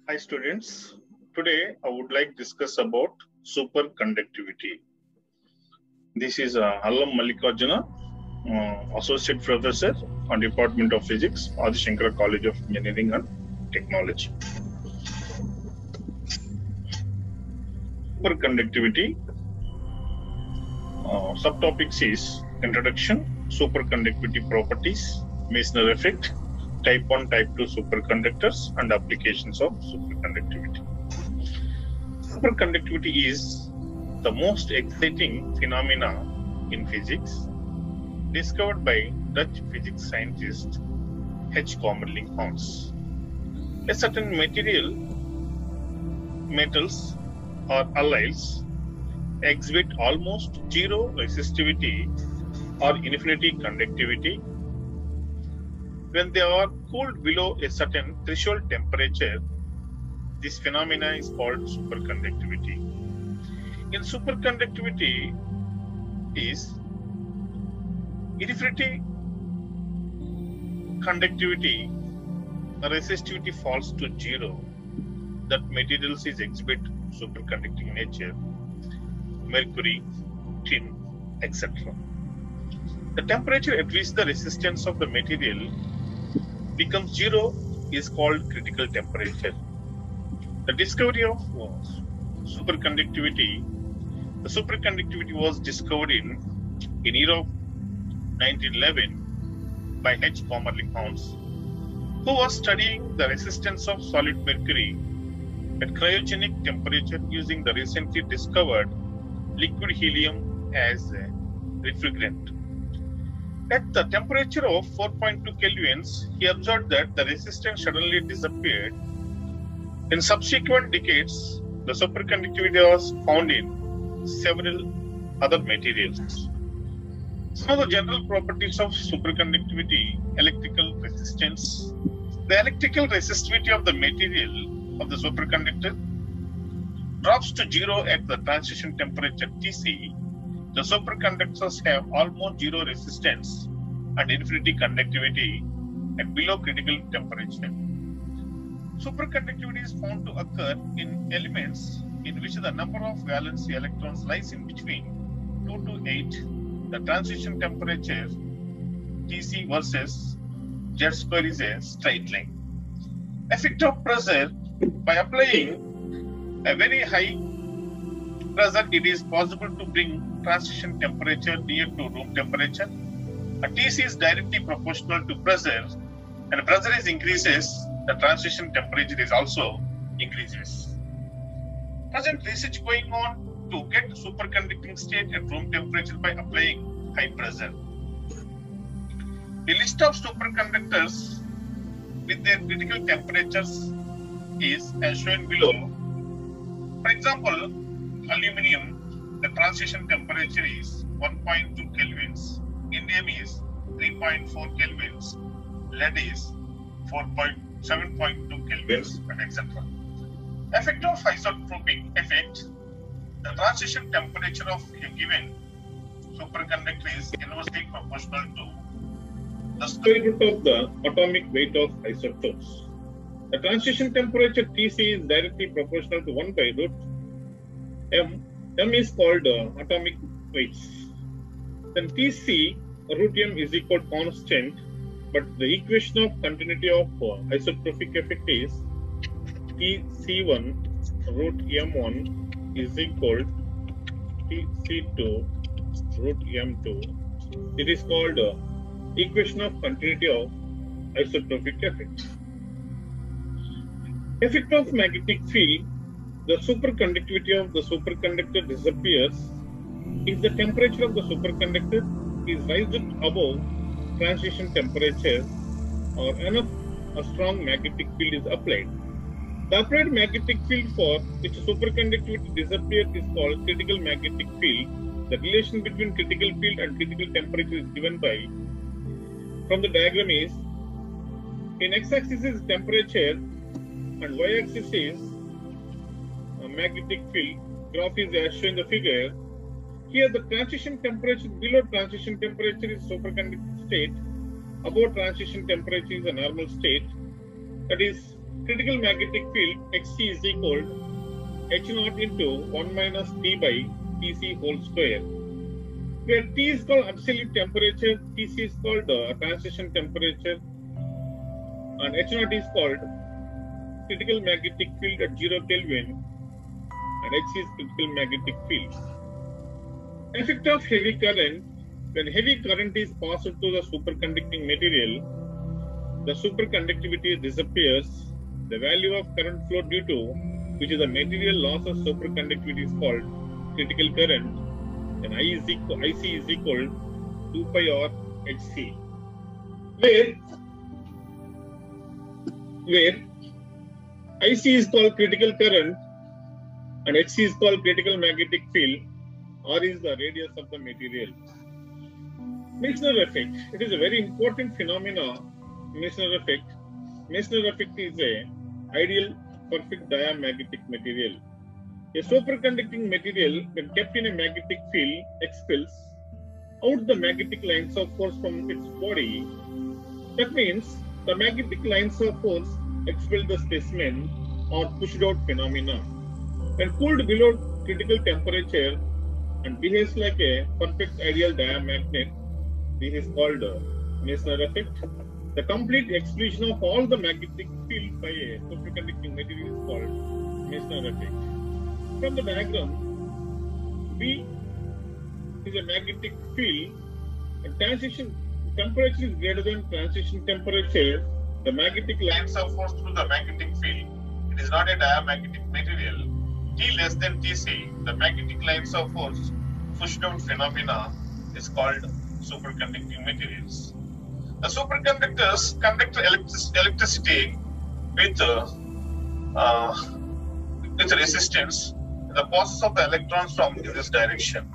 Hi students, today I would like to discuss about superconductivity. This is Allam Mallikarjuna, Associate Professor on Department of Physics, Adi Shankara College of Engineering and Technology. Superconductivity subtopics is Introduction, Superconductivity Properties, Meissner Effect, Type 1, Type 2 superconductors and applications of superconductivity. Superconductivity is the most exciting phenomena in physics, discovered by Dutch physics scientist H. Kamerlingh-Onnes. A certain metals or alloys exhibit almost zero resistivity or infinity conductivity. When they are cooled below a certain threshold temperature, this phenomena is called superconductivity. In superconductivity is infinity conductivity, the resistivity falls to zero. That materials is exhibit superconducting nature, mercury, tin, etc. The temperature at which the resistance of the material becomes zero is called critical temperature. The discovery of superconductivity was discovered in year of 1911 by H. Kamerlingh-Onnes, who was studying the resistance of solid mercury at cryogenic temperature using the recently discovered liquid helium as a refrigerant. At the temperature of 4.2 kelvins, he observed that the resistance suddenly disappeared. In subsequent decades, the superconductivity was found in several other materials. Some of the general properties of superconductivity: electrical resistance. The electrical resistivity of the material of the superconductor drops to zero at the transition temperature Tc. The superconductors have almost zero resistance and infinity conductivity at below critical temperature. Superconductivity is found to occur in elements in which the number of valence electrons lies in between 2 to 8. The transition temperature Tc versus Z square is a straight line. Effect of pressure: by applying a very high pressure, it is possible to bring transition temperature near to room temperature. A Tc is directly proportional to pressure, and pressure is increases, the transition temperature is also increases. Present research going on to get superconducting state at room temperature by applying high pressure. The list of superconductors with their critical temperatures is as shown below. For example, aluminum, the transition temperature is 1.2 kelvins, indium is 3.4 kelvins, lead is 7.2 kelvins, and etc. Effect of isotropic effect: the transition temperature of a given superconductor is inversely proportional to the square root of the atomic weight of isotopes. The transition temperature Tc is directly proportional to 1 by root m. M is called atomic weights. Then Tc root m is equal to constant, but the equation of continuity of isotropic effect is Tc1 root m1 is equal to Tc2 root m2. It is called equation of continuity of isotropic effect. Effect of magnetic field: the superconductivity of the superconductor disappears if the temperature of the superconductor is raised above transition temperature or enough a strong magnetic field is applied. The applied magnetic field for which superconductivity disappears is called critical magnetic field. The relation between critical field and critical temperature is given by, from the diagram is, in x-axis is temperature and y-axis is magnetic field. Graph is as shown in the figure. Here the transition temperature, below transition temperature is superconducting state, above transition temperature is a normal state. That is critical magnetic field Hc is equal H naught into 1 minus T by Tc whole square, where T is called absolute temperature, Tc is called transition temperature, and H naught is called critical magnetic field at 0 Kelvin, and Hc is critical magnetic field. Effect of heavy current. When heavy current is passed through the superconducting material, the superconductivity disappears. The value of current flow due to which is the material loss of superconductivity is called critical current. And IC is equal to 2 pi r Hc, where IC is called critical current and Hc is called critical magnetic field. R is the radius of the material. Meissner effect. It is a very important phenomenon. Meissner effect. Meissner effect is a ideal perfect diamagnetic material. A superconducting material, when kept in a magnetic field, expels out the magnetic lines of force from its body. That means the magnetic lines of force expel the specimen or pushed out phenomena. When cooled below critical temperature and behaves like a perfect ideal diamagnet, this is called Meissner effect. The complete exclusion of all the magnetic field by a superconducting material is called Meissner effect. From the diagram, V is a magnetic field and transition temperature is greater than transition temperature. The magnetic lines of force through the magnetic field. It is not a diamagnetic material. T less than Tc, the magnetic lines of force pushed down phenomena is called superconducting materials. The superconductors conduct electricity with resistance in the process of the electrons from in this direction.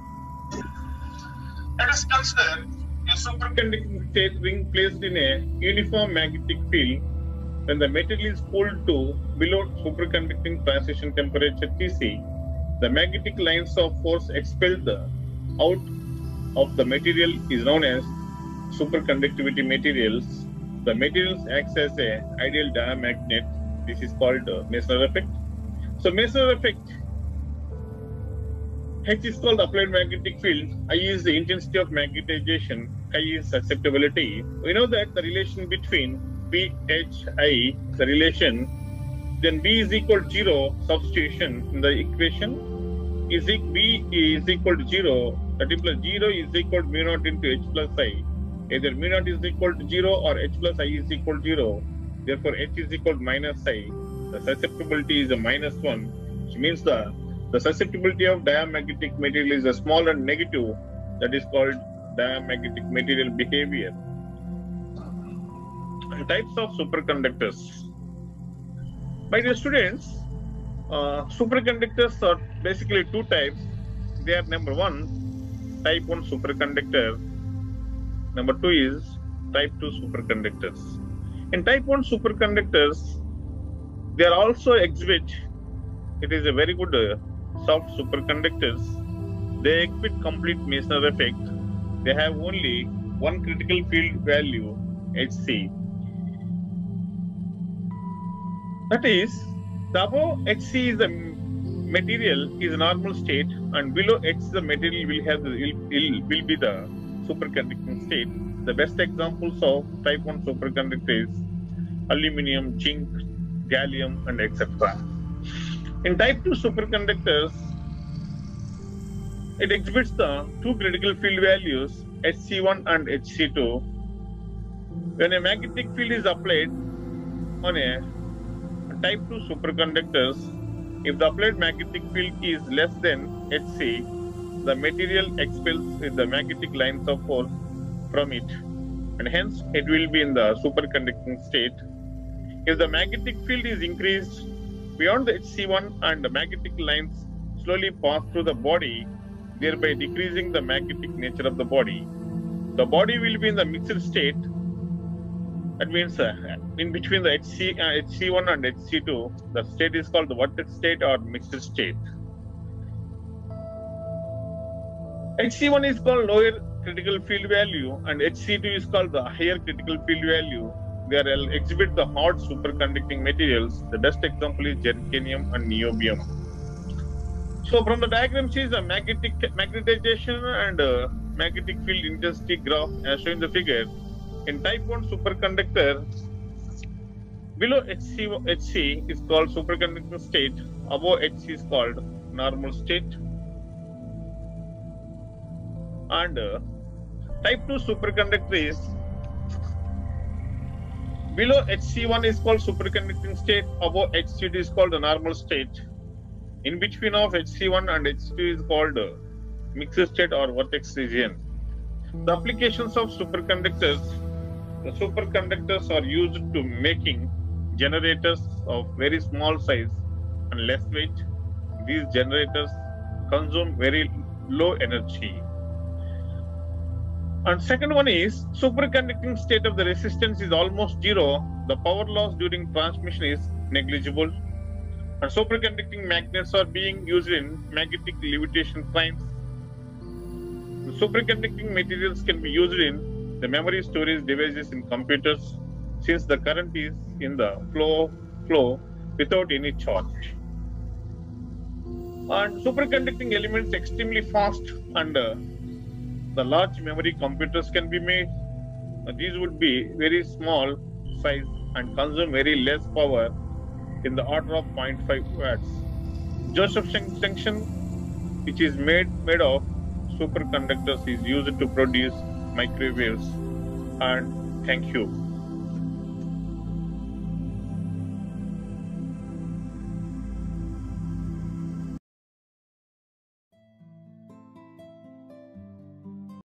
Let us consider a superconducting state ring placed in a uniform magnetic field. When the material is cooled to below superconducting transition temperature Tc, the magnetic lines of force expelled out of the material is known as superconductivity materials. The materials acts as a ideal diamagnet. This is called Meissner effect. So Meissner effect, H is called applied magnetic field, I is the intensity of magnetization, I is susceptibility. We know that the relation between B, H, I, the relation, then B is equal to 0, substitution in the equation, is B is equal to 0, that implies 0 is equal to mu naught into H plus I. Either mu naught is equal to 0 or H plus I is equal to 0. Therefore, H is equal to minus I. The susceptibility is a minus 1, which means the susceptibility of diamagnetic material is a small and negative. That is called diamagnetic material behavior. Types of superconductors. My dear students, superconductors are basically two types. They are number 1, type 1 superconductor. Number 2 is type 2 superconductors. In type 1 superconductors, they are also exhibit, it is a very good soft superconductors. They exhibit complete Meissner effect. They have only one critical field value, Hc. That is, the above Hc is the material is a normal state, and below H the material will be the superconducting state. The best examples of type 1 superconductor is aluminum, zinc, gallium, and etc. In type 2 superconductors, it exhibits the two critical field values, Hc1 and Hc2. When a magnetic field is applied on a type 2 superconductors, if the applied magnetic field is less than Hc, the material expels with the magnetic lines of force from it, and hence it will be in the superconducting state. If the magnetic field is increased beyond the Hc1 and the magnetic lines slowly pass through the body, thereby decreasing the magnetic nature of the body will be in the mixed state. That means in between the Hc1 and Hc2, the state is called the vortex state or mixed state. Hc1 is called lower critical field value and Hc2 is called the higher critical field value. exhibit the hard superconducting materials. The best example is zirconium and niobium. So from the diagram sees the magnetization and magnetic field intensity graph as shown in the figure. In type 1 superconductor, below HC is called superconducting state, above HC is called normal state. And type 2 superconductor is below HC1 is called superconducting state, above HC2 is called the normal state. In between of HC1 and HC2 is called mixed state or vortex region. The applications of superconductors. The superconductors are used to making generators of very small size and less weight. These generators consume very low energy. And second one is superconducting state of the resistance is almost zero. The power loss during transmission is negligible. And superconducting magnets are being used in magnetic levitation trains. The superconducting materials can be used in the memory storage devices in computers, since the current is in the flow without any charge. And superconducting elements extremely fast, and the large memory computers can be made. These would be very small size and consume very less power in the order of 0.5 watts. Josephson junction, which is made of superconductors, is used to produce microwaves. And thank you.